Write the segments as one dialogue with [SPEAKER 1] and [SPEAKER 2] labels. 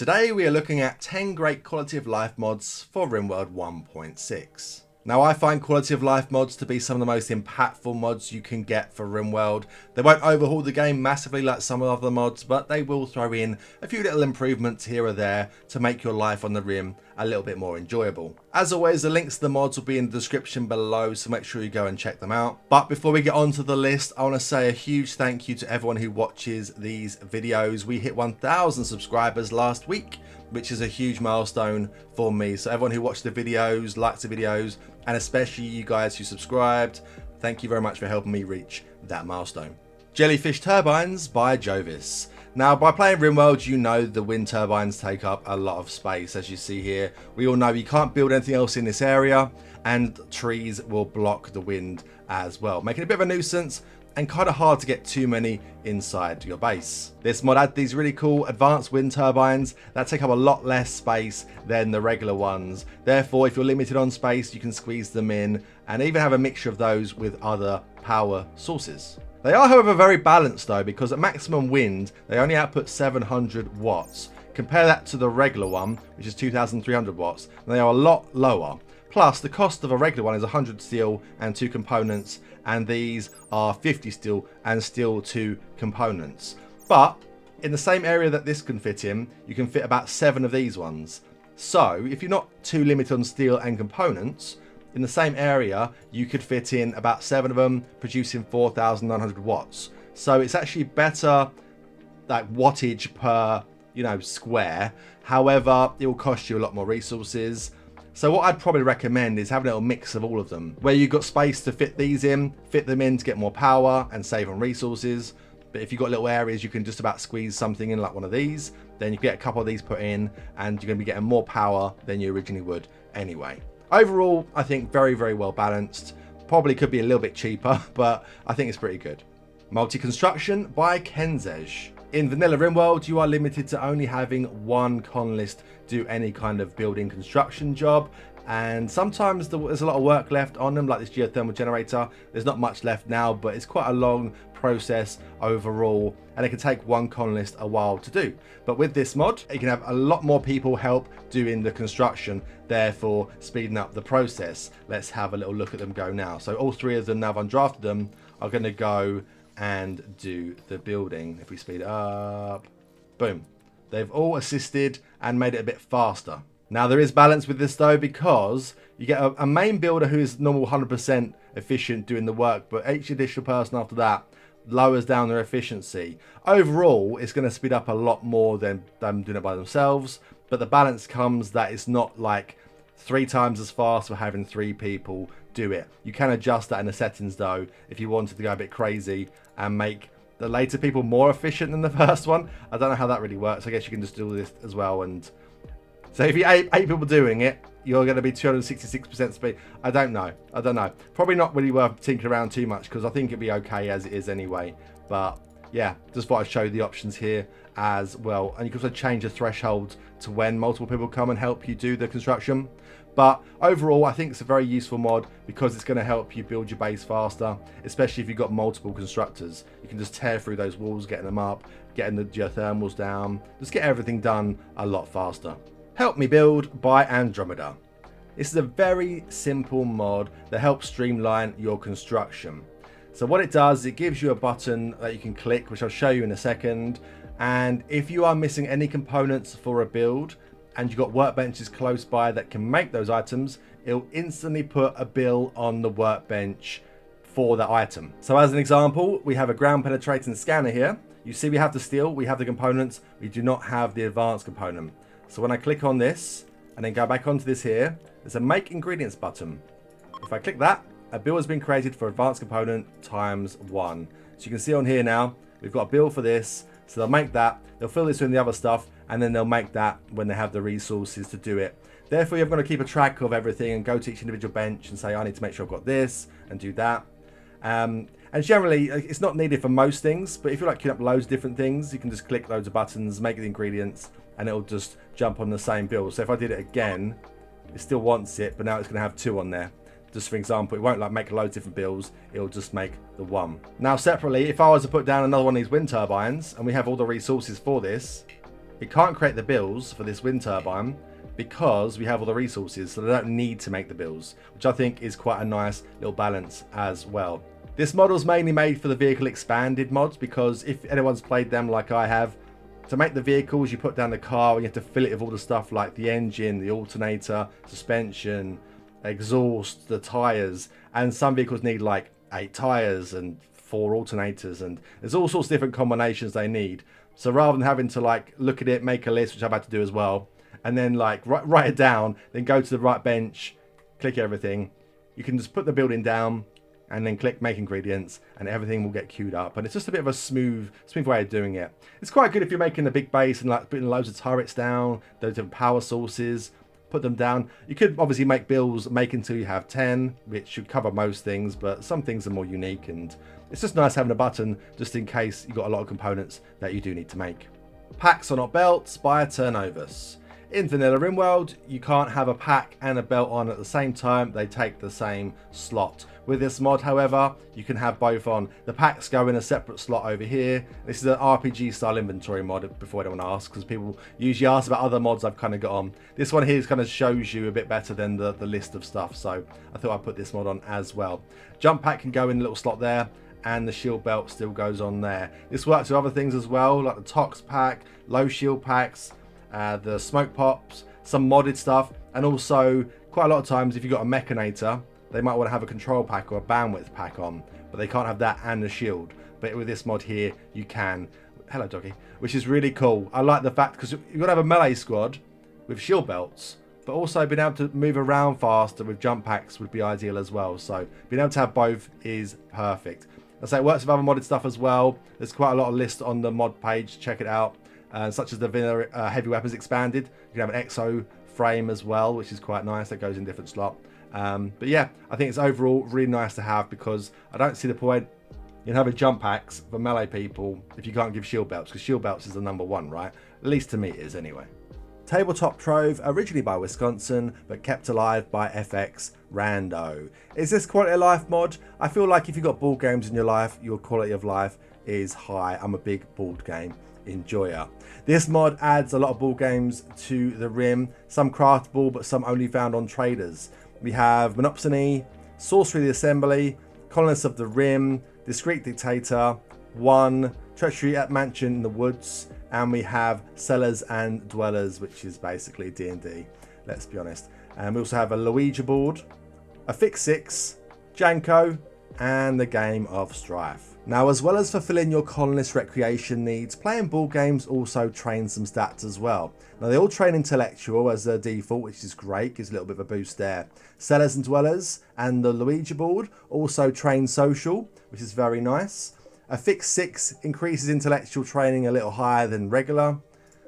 [SPEAKER 1] Today we are looking at 10 great quality of life mods for Rimworld 1.6. Now I find quality of life mods to be some of the most impactful mods you can get for Rimworld. They won't overhaul the game massively like some of the other mods, but they will throw in a few little improvements here or there to make your life on the Rim a little bit more enjoyable. As always, the links to the mods will be in the description below, so make sure you go and check them out. But before we get on to the list, I want to say a huge thank you to everyone who watches these videos. We hit 1,000 subscribers last week, which is a huge milestone for me. So everyone who watched the videos, liked the videos, and especially you guys who subscribed, thank you very much for helping me reach that milestone. Jellyfish Turbines by Jovis. Now, by playing Rimworld, you know the wind turbines take up a lot of space, as you see here. We all know you can't build anything else in this area, and trees will block the wind as well, making it a bit of a nuisance and kind of hard to get too many inside your base. This mod had these really cool advanced wind turbines that take up a lot less space than the regular ones. Therefore, if you're limited on space, you can squeeze them in and even have a mixture of those with other power sources. They are, however, very balanced though, because at maximum wind, they only output 700 watts. Compare that to the regular one, which is 2,300 watts, and they are a lot lower. Plus, the cost of a regular one is 100 steel and 2 components, and these are 50 steel and still 2 components. But in the same area that this can fit in, you can fit about 7 of these ones. So if you're not too limited on steel and components, in the same area, you could fit in about 7 of them, producing 4,900 watts. So it's actually better, like wattage per, square. However, it will cost you a lot more resources. So what I'd probably recommend is having a little mix of all of them, where you've got space to fit these in, fit them in to get more power and save on resources. But if you've got little areas, you can just about squeeze something in like one of these, then you get a couple of these put in and you're going to be getting more power than you originally would anyway. Overall, I think very, very well balanced. Probably could be a little bit cheaper, but I think it's pretty good. MultiConstruction by Kenzej. In Vanilla Rimworld, you are limited to only having one con list do any kind of building construction job, and sometimes there's a lot of work left on them, like this geothermal generator. There's not much left now, but it's quite a long process overall, and it can take one con list a while to do. But with this mod, you can have a lot more people help doing the construction, therefore speeding up the process. Let's have a little look at them go now. So all 3 of them, now I've undrafted them, are going to go and do the building. If we speed it up, boom, they've all assisted and made it a bit faster. Now there is balance with this though, because you get a main builder who is normal 100% efficient doing the work, but each additional person after that lowers down their efficiency. Overall, it's going to speed up a lot more than them doing it by themselves, but the balance comes that it's not like 3 times as fast for having 3 people do it. You can adjust that in the settings though, if you wanted to go a bit crazy and make the later people more efficient than the first one. I don't know how that really works. I guess you can just do this as well. And so if you 8 people doing it, you're going to be 266% speed. I don't know. Probably not really worth tinkering around too much, because I think it'd be okay as it is anyway. But yeah, just thought I'd show you the options here as well. And you can also change the threshold to when multiple people come and help you do the construction. But overall, I think it's a very useful mod because it's going to help you build your base faster, especially if you've got multiple constructors. You can just tear through those walls, getting them up, getting the geothermals down, just get everything done a lot faster. Help Me Build by Andromeda. This is a very simple mod that helps streamline your construction. So what it does, it gives you a button that you can click, which I'll show you in a second. And if you are missing any components for a build, and you've got workbenches close by that can make those items, it'll instantly put a bill on the workbench for that item. So as an example, we have a ground penetrating scanner here. You see we have the steel, we have the components, we do not have the advanced component. So when I click on this and then go back onto this here, there's a make ingredients button. If I click that, a bill has been created for advanced component times 1. So you can see on here now, we've got a bill for this. So they'll make that, they'll fill this in the other stuff, and then they'll make that when they have the resources to do it. Therefore, you're going to keep a track of everything and go to each individual bench and say, I need to make sure I've got this and do that. And generally, it's not needed for most things, but if you like queuing up loads of different things, you can just click loads of buttons, make the ingredients, and it'll just jump on the same bill. So if I did it again, it still wants it, but now it's going to have 2 on there. Just for example, it won't like make loads of different bills, it'll just make the one. Now separately, if I was to put down another one of these wind turbines, and we have all the resources for this, We can't create the builds for this wind turbine because we have all the resources, so they don't need to make the builds, which I think is quite a nice little balance as well. This model's mainly made for the vehicle expanded mods, because if anyone's played them like I have, to make the vehicles you put down the car and you have to fill it with all the stuff like the engine, the alternator, suspension, exhaust, the tyres, and some vehicles need like 8 tyres and 4 alternators, and there's all sorts of different combinations they need. So rather than having to like look at it, make a list, which I've had to do as well, and then like write it down, then go to the right bench, click everything, you can just put the building down and then click make ingredients, and everything will get queued up. And it's just a bit of a smooth way of doing it. It's quite good if you're making a big base and like putting loads of turrets down, those different power sources, put them down. You could obviously make builds, make until you have 10, which should cover most things, but some things are more unique, and it's just nice having a button just in case you've got a lot of components that you do need to make. Packs are not belts by turnovers. In vanilla Rimworld, you can't have a pack and a belt on at the same time. They take the same slot. With this mod, however, you can have both on. The packs go in a separate slot over here. This is an RPG style inventory mod, before anyone asks, because people usually ask about other mods I've kind of got on. This one here kind of shows you a bit better than the list of stuff, so I thought I'd put this mod on as well. Jump pack can go in a little slot there, and the shield belt still goes on there. This works with other things as well, like the Tox pack, low shield packs, the smoke pops, some modded stuff, and also quite a lot of times if you've got a mechanator, they might want to have a control pack or a bandwidth pack on, but they can't have that and the shield. But with this mod here, you can. Hello, doggy. Which is really cool. I like the fact, because you've got to have a melee squad with shield belts, but also being able to move around faster with jump packs would be ideal as well. So being able to have both is perfect. I say it works with other modded stuff as well. There's quite a lot of lists on the mod page. Check it out. Such as the heavy weapons expanded. You can have an exo frame as well, which is quite nice. That goes in different slot. But yeah, I think it's overall really nice to have, because I don't see the point in having jump packs for melee people if you can't give shield belts, because shield belts is the #1, right? At least to me it is anyway. Tabletop Trove, originally by Wisconsin, but kept alive by FX Rando. Is this quality of life mod? I feel like if you've got board games in your life, your quality of life is high. I'm a big board game enjoyer. This mod adds a lot of board games to the Rim, some craftable, but some only found on traders. We have Monopsony, Sorcery the Assembly, Colonists of the Rim, Discreet Dictator, 1, Treachery at Mansion in the Woods, and we have Cellars and Dwellers, which is basically D&D, let's be honest. And we also have a Luigi board, a Fix 6, Janko, and the Game of Strife. Now, as well as fulfilling your colonist recreation needs, playing board games also trains some stats as well. Now, they all train intellectual as their default, which is great, gives a little bit of a boost there. Cellars and Dwellers and the Luigi board also train social, which is very nice. A Fix 6 increases intellectual training a little higher than regular.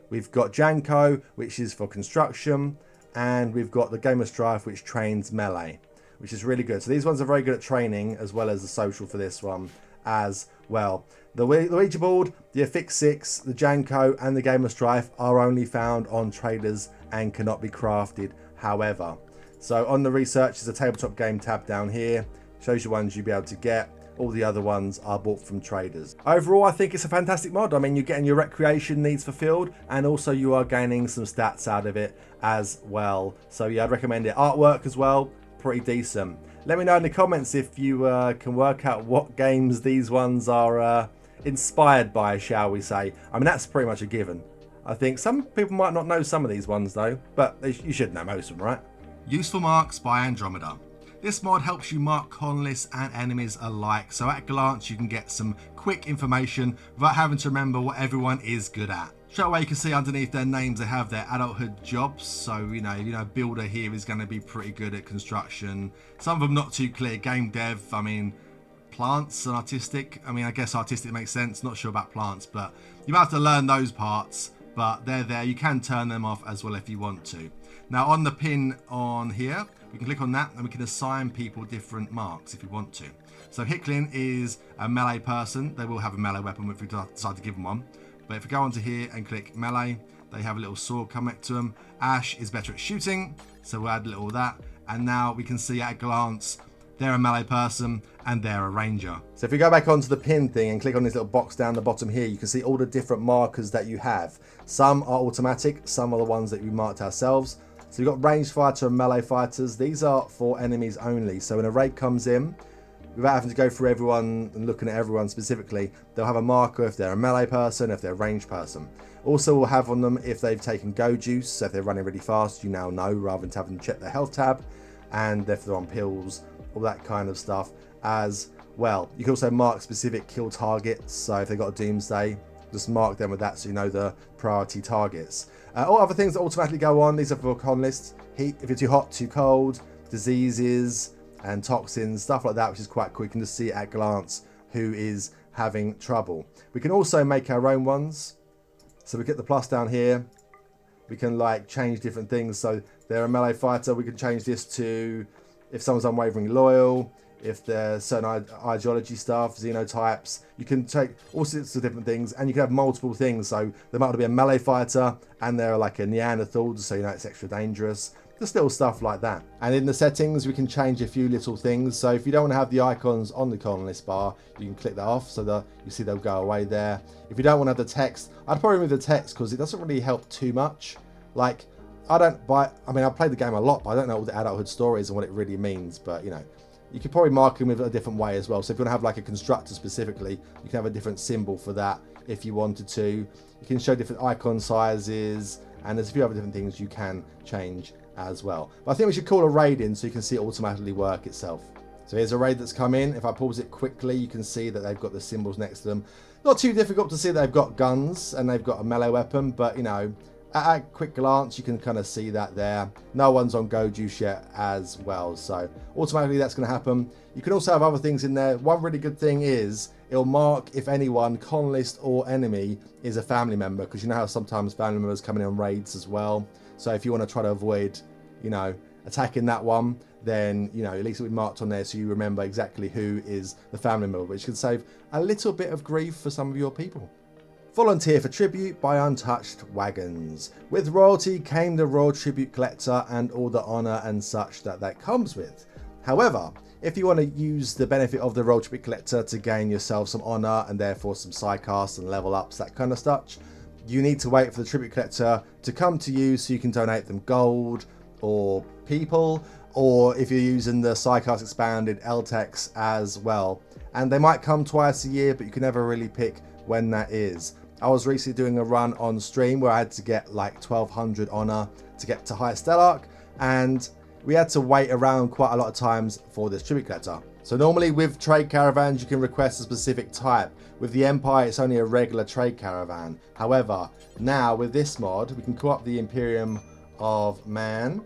[SPEAKER 1] We've got Janko, which is for construction, and we've got the Game of Strife, which trains melee, which is really good. So these ones are very good at training, as well as the social for this one as well. The Luigi board, the Fix 6, the Janko, and the Game of Strife are only found on traders and cannot be crafted, however. So on the research, there's a tabletop game tab down here, shows you ones you'll be able to get. All the other ones are bought from traders. Overall, I think it's a fantastic mod. I mean, you're getting your recreation needs fulfilled, and also you are gaining some stats out of it as well. So yeah, I'd recommend it. Artwork as well, pretty decent. Let me know in the comments if you can work out what games these ones are inspired by, shall we say. I mean, that's pretty much a given. I think some people might not know some of these ones though, but you should know most of them, right? Useful Marks by Andromeda. This mod helps you mark colonists and enemies alike, so at a glance you can get some quick information without having to remember what everyone is good at. Straight away you can see underneath their names they have their adulthood jobs, so you know builder here is going to be pretty good at construction. Some of them not too clear. Game dev, I mean, plants and artistic. I mean, I guess artistic makes sense, not sure about plants, but you might have to learn those parts, but they're there. You can turn them off as well if you want to. Now on the pin on here, we can click on that and we can assign people different marks if you want to. So Hicklin is a melee person. They will have a melee weapon if we decide to give them one. But if we go onto here and click melee, they have a little sword come next to them. Ash is better at shooting, so we'll add a little of that. And now we can see at a glance they're a melee person, and they're a ranger. So if you go back onto the pin thing and click on this little box down the bottom here, you can see all the different markers that you have. Some are automatic, some are the ones that we marked ourselves. So you've got ranged fighter and melee fighters. These are for enemies only. So when a raid comes in, without having to go through everyone and looking at everyone specifically, they'll have a marker if they're a melee person, if they're a ranged person. Also we'll have on them if they've taken go juice, so if they're running really fast, you now know rather than having to check their health tab, and if they're on pills, all that kind of stuff as well. You can also mark specific kill targets, so if they've got a doomsday, just mark them with that so you know the priority targets. All other things that automatically go on, these are for con lists. Heat, if you're too hot, too cold, diseases and toxins, stuff like that, which is quite cool. You can just see at a glance who is having trouble. We can also make our own ones. So we get the plus down here. We can like change different things. So they're a melee fighter. We can change this to if someone's unwavering loyal, if there's certain ideology stuff, xenotypes. You can take all sorts of different things, and you can have multiple things. So there might be a melee fighter and they're like a Neanderthal, so you know it's extra dangerous. Just little stuff like that. And in the settings, we can change a few little things. So if you don't want to have the icons on the con list bar, you can click that off so that you see they'll go away there. If you don't want to have the text, I'd probably remove the text because it doesn't really help too much. Like, I played the game a lot, but I don't know all the adulthood stories and what it really means. But, you know, you could probably mark them with a different way as well. So if you want to have like a constructor specifically, you can have a different symbol for that if you wanted to. You can show different icon sizes, and there's a few other different things you can change as well. But I think we should call a raid in so you can see it automatically work itself. So here's a raid that's come in. If I pause it quickly, you can see that they've got the symbols next to them. Not too difficult to see they've got guns and they've got a melee weapon, but you know, at a quick glance, you can kind of see that there. No one's on go juice yet as well, so automatically that's going to happen. You can also have other things in there. One really good thing is it'll mark if anyone, con list or enemy, is a family member, because you know how sometimes family members come in on raids as well. So if you want to try to avoid, you know, attacking that one, then, you know, at least it'll be marked on there so you remember exactly who is the family member, which can save a little bit of grief for some of your people. Volunteer for Tribute by Untouched Wagons. With royalty came the Royal Tribute Collector and all the honour and such that comes with. However, if you want to use the benefit of the Royal Tribute Collector to gain yourself some honour and therefore some sidecasts and level ups, that kind of stuff, you need to wait for the Tribute Collector to come to you so you can donate them gold or people, or if you're using the Sidecast Expanded LTEX as well. And they might come twice a year, but you can never really pick when that is. I was recently doing a run on stream where I had to get like 1200 honor to get to High Stellarch, and we had to wait around quite a lot of times for this tribute collector. So normally with trade caravans you can request a specific type. With the Empire it's only a regular trade caravan. However, now with this mod we can call up the Imperium of Man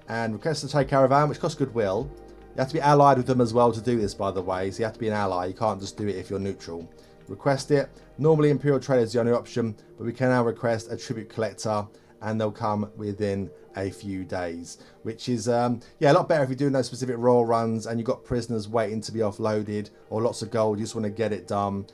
[SPEAKER 1] and request a trade caravan, which costs goodwill. You have to be allied with them as well to do this, by the way, so you have to be an ally. You can't just do it if you're neutral. Request it. Normally Imperial Trader is the only option, but we can now request a tribute collector and they'll come within a few days, which is yeah, a lot better if you're doing those specific royal runs and you've got prisoners waiting to be offloaded or lots of gold, you just want to get it done.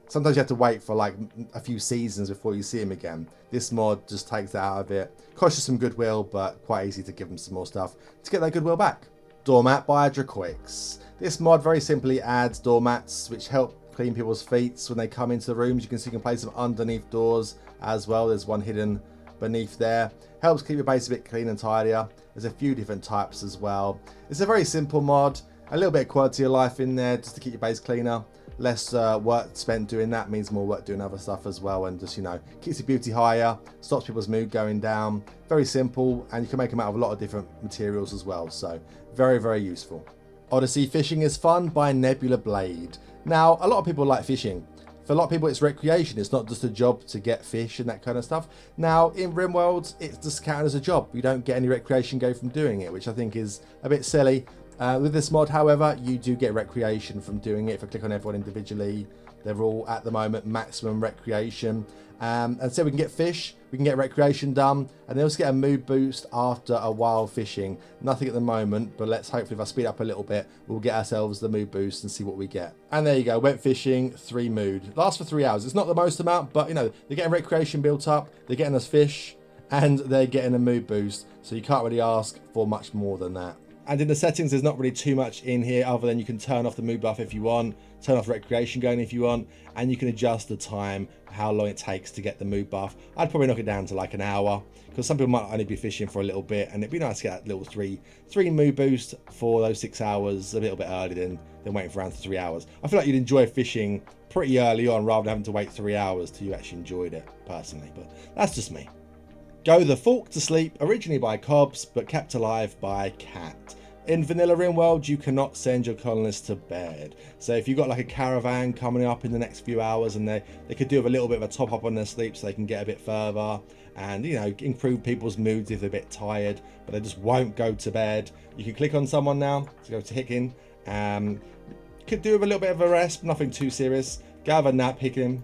[SPEAKER 1] Sometimes you have to wait for like a few seasons before you see him again. This mod just takes that out of it. Costs you some goodwill, but quite easy to give them some more stuff to get that goodwill back. Doormat by Dracoix. This mod very simply adds doormats which help clean people's feet when they come into the rooms. You can see you can place them underneath doors as well. There's one hidden beneath there. Helps keep your base a bit clean and tidier. There's a few different types as well. It's a very simple mod. A little bit of quality of life in there just to keep your base cleaner. Less work spent doing that means more work doing other stuff as well, and just, you know, keeps your beauty higher, stops people's mood going down. Very simple, and you can make them out of a lot of different materials as well, so very, very useful. Odyssey Fishing is Fun by Nebula Blade. Now, a lot of people like fishing. For a lot of people, it's recreation. It's not just a job to get fish and that kind of stuff. Now, in Rimworld, it's just counted as a job. You don't get any recreation go from doing it, which I think is a bit silly. With this mod, however, you do get recreation from doing it. If I click on everyone individually, they're all, at the moment, maximum recreation. And so we can get fish, we can get recreation done, and they also get a mood boost after a while fishing. Nothing at the moment, but let's hopefully, if I speed up a little bit, we'll get ourselves the mood boost and see what we get. And there you go, went fishing, 3 mood. Lasts for 3 hours. It's not the most amount, but, you know, they're getting recreation built up, they're getting us fish, and they're getting a mood boost. So you can't really ask for much more than that. And in the settings, there's not really too much in here other than you can turn off the mood buff if you want, turn off recreation going if you want, and you can adjust the time, how long it takes to get the mood buff. I'd probably knock it down to like an hour, because some people might only be fishing for a little bit, and it'd be nice to get that little three mood boost for those 6 hours a little bit earlier than waiting for around 3 hours. I feel like you'd enjoy fishing pretty early on rather than having to wait 3 hours till you actually enjoyed it, personally, but that's just me. Go the Fork to Sleep, originally by Cobbs, but kept alive by Cat. In Vanilla Rimworld, you cannot send your colonists to bed. So if you've got like a caravan coming up in the next few hours, and they could do with a little bit of a top up on their sleep so they can get a bit further, and, you know, improve people's moods if they're a bit tired, but they just won't go to bed. You can click on someone now to go to Hickin. Could do with a little bit of a rest, nothing too serious. Go have a nap, Hickin.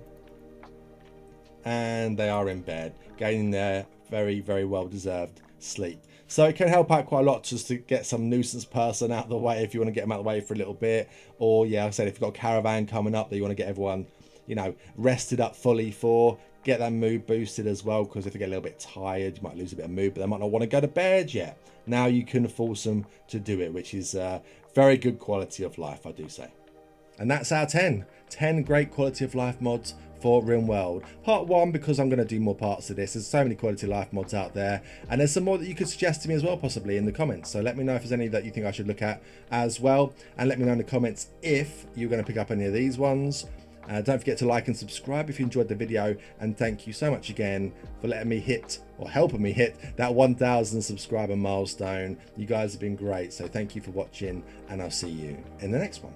[SPEAKER 1] And they are in bed, gaining their very, very well-deserved sleep. So it can help out quite a lot just to get some nuisance person out of the way if you want to get them out of the way for a little bit. Or, yeah, like I said, if you've got a caravan coming up that you want to get everyone, you know, rested up fully for, get that mood boosted as well, because if they get a little bit tired, you might lose a bit of mood, but they might not want to go to bed yet. Now you can force them to do it, which is very good quality of life, I do say. And that's our 10 great quality of life mods for Rimworld. Part 1, because I'm going to do more parts of this. There's so many quality of life mods out there, and there's some more that you could suggest to me as well, possibly in the comments. So let me know if there's any that you think I should look at as well, and let me know in the comments if you're going to pick up any of these ones. Don't forget to like and subscribe if you enjoyed the video, and thank you so much again for letting me hit, or helping me hit, that 1,000 subscriber milestone. You guys have been great, so thank you for watching, and I'll see you in the next one.